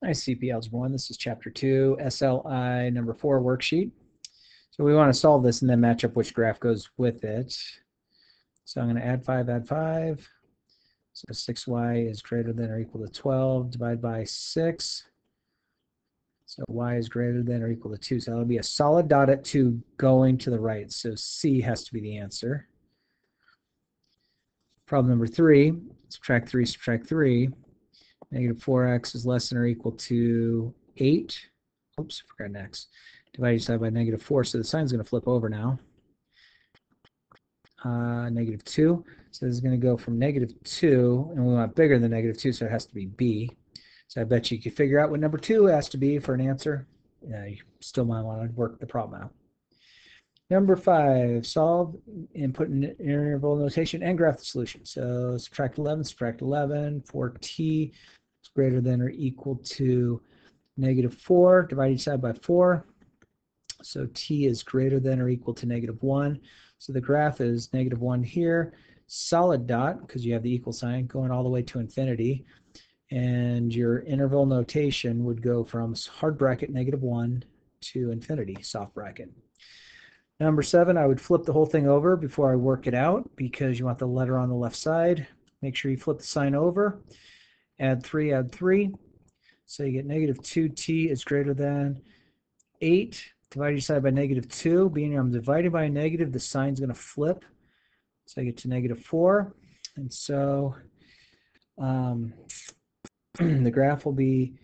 ICP Algebra 1, this is Chapter 2, SLI number 4 worksheet. So we want to solve this and then match up which graph goes with it. So I'm going to add 5. So 6y is greater than or equal to 12, divide by 6. So y is greater than or equal to 2. So that'll be a solid dot at 2 going to the right. So C has to be the answer. Problem number 3, subtract 3. Negative 4x is less than or equal to 8. Oops, I forgot an x. Divide each side by negative 4, so the sign's going to flip over now. Negative 2. So this is going to go from negative 2, and we want bigger than negative 2, so it has to be b. So I bet you could figure out what number 2 has to be for an answer. You still might want to work the problem out. Number 5, solve and put in interval notation and graph the solution. So subtract 11, 4t is greater than or equal to negative 4. Divide each side by 4. So t is greater than or equal to negative 1. So the graph is negative 1 here. Solid dot, because you have the equal sign, going all the way to infinity. And your interval notation would go from hard bracket negative 1 to infinity, soft bracket. Number 7, I would flip the whole thing over before I work it out because you want the letter on the left side. Make sure you flip the sign over. Add 3. So you get negative 2t is greater than 8. Divide each side by negative 2. Being I'm dividing by a negative, the sign's going to flip. So I get to negative 4. And so the graph will be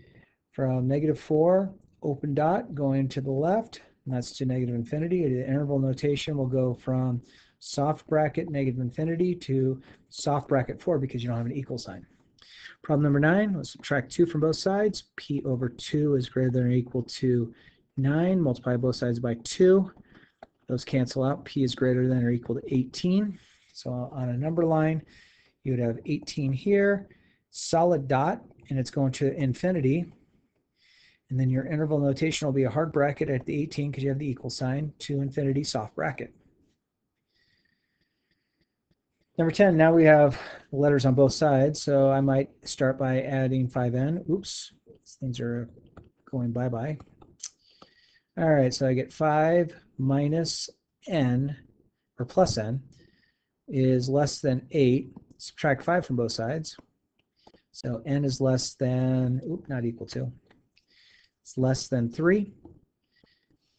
from negative 4, open dot, going to the left. And that's to negative infinity. The interval notation will go from soft bracket negative infinity to soft bracket 4 because you don't have an equal sign. Problem number 9, let's subtract 2 from both sides. P over 2 is greater than or equal to 9. Multiply both sides by 2. Those cancel out. P is greater than or equal to 18. So on a number line, you would have 18 here, solid dot, and it's going to infinity. And then your interval notation will be a hard bracket at the 18 because you have the equal sign, to infinity, soft bracket. Number 10, now we have letters on both sides, so I might start by adding 5n. Oops, things are going bye-bye. All right, so I get 5 minus n, or plus n, is less than 8. Subtract 5 from both sides. So n is less than, not equal to. It's less than 3.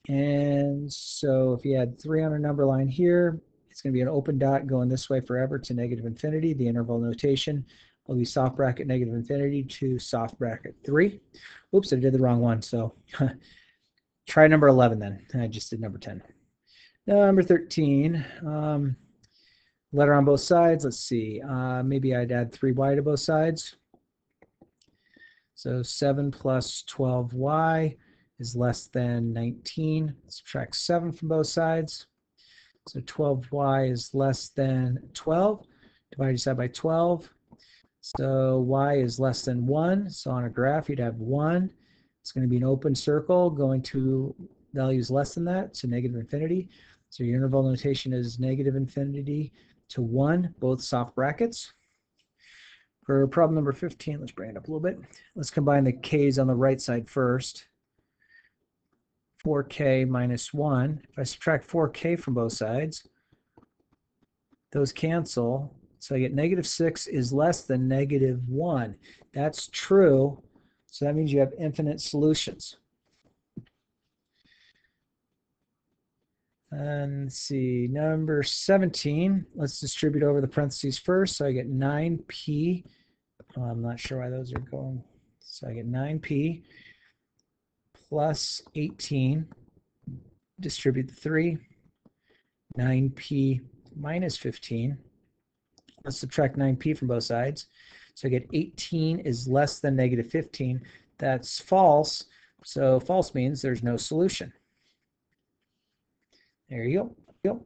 And so if you add 3 on a number line here, it's going to be an open dot going this way forever to negative infinity. The interval notation will be soft bracket negative infinity to soft bracket 3. Oops, I did the wrong one. So try number 11 then. I just did number 10. Number 13, letter on both sides. Let's see. Maybe I'd add 3y to both sides. So 7 plus 12y is less than 19. Subtract 7 from both sides. So 12y is less than 12. Divide each side by 12. So y is less than 1. So on a graph, you'd have 1. It's going to be an open circle going to values less than that, so negative infinity. So your interval notation is negative infinity to 1, both soft brackets. For problem number 15, let's bring it up a little bit. Let's combine the k's on the right side first. 4k minus 1. If I subtract 4k from both sides, those cancel. So I get negative 6 is less than negative 1. That's true. So that means you have infinite solutions. And let's see, number 17. Let's distribute over the parentheses first. So I get 9p. I'm not sure why those are going. So I get 9p plus 18. Distribute the 3. 9p minus 15. Let's subtract 9p from both sides. So I get 18 is less than negative 15. That's false. So false means there's no solution. There you go.